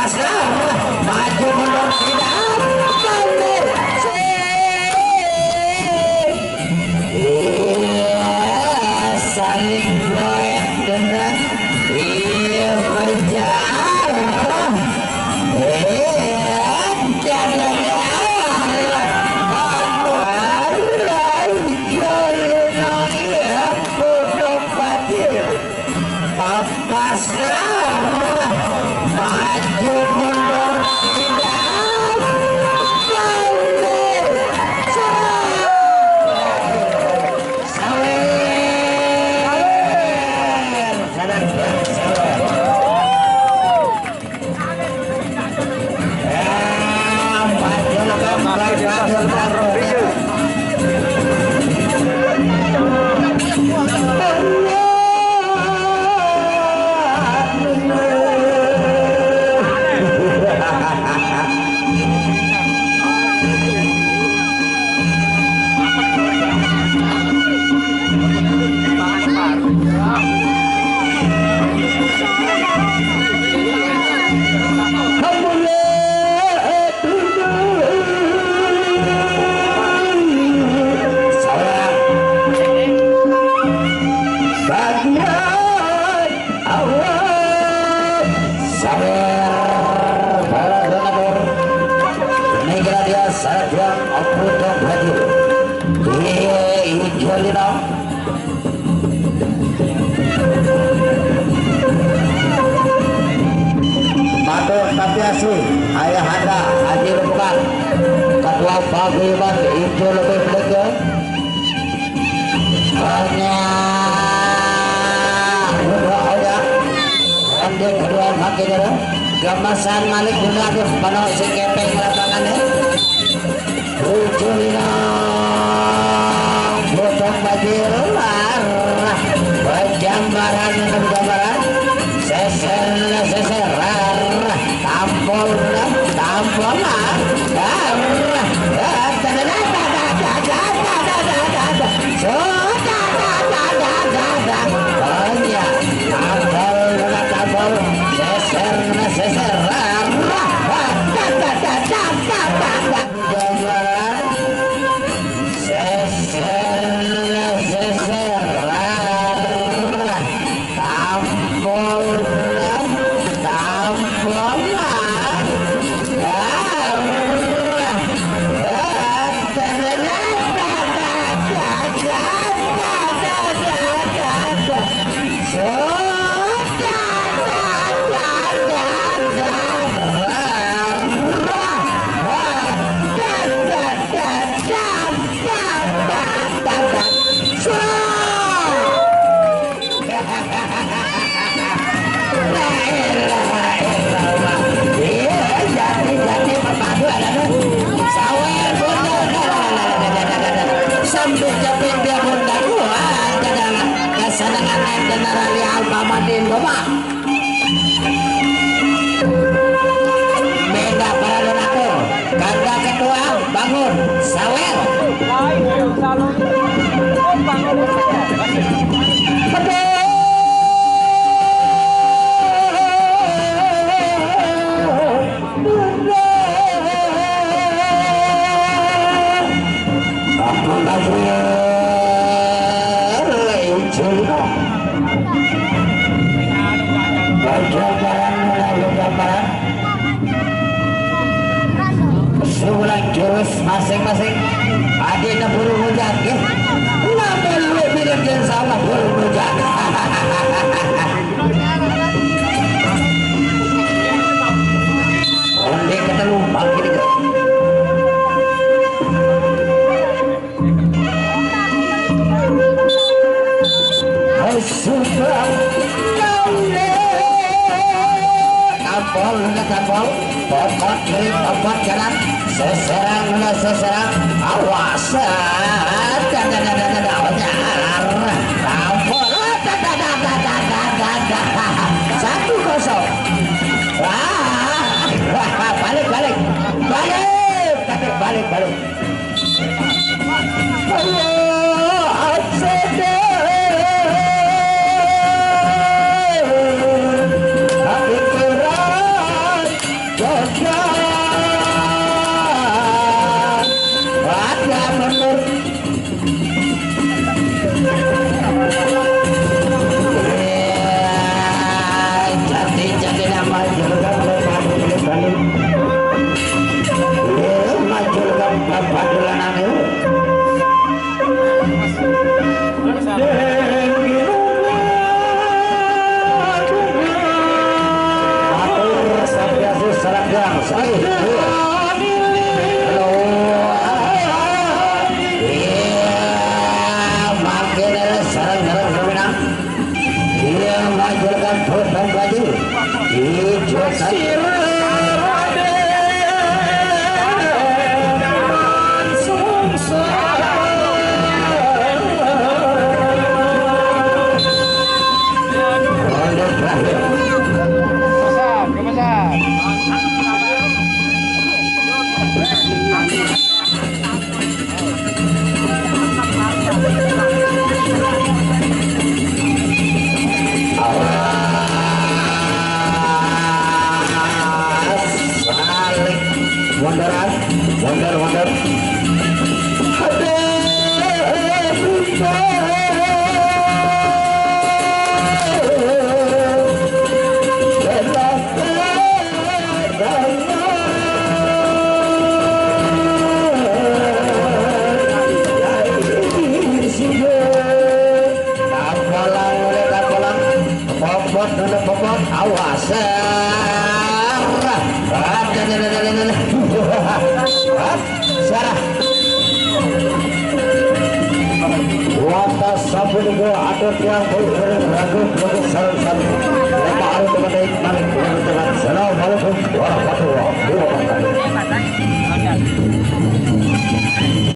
Maju mundur tidak mundur saling goyah dengan kejar maju mundur tapi asli ayah anda haji bukan ketua paguyuban itu lebih belega hanya berdoa andai kedua makin gamasan malik guna penuh si kepeng lapangannya ujulina potong bajir berjambaran seser tampol jurus masing-masing. Adina buru rujak ya. Nama lu bilang jangan salah buru rujak. Onde ketemu bangkit itu. Sudah kapal popot dari popot jalan seserang awas satu kosong balik wonder popot awas Sarah Watas sabun go atur tiang ragu sarang sarang lama aru teman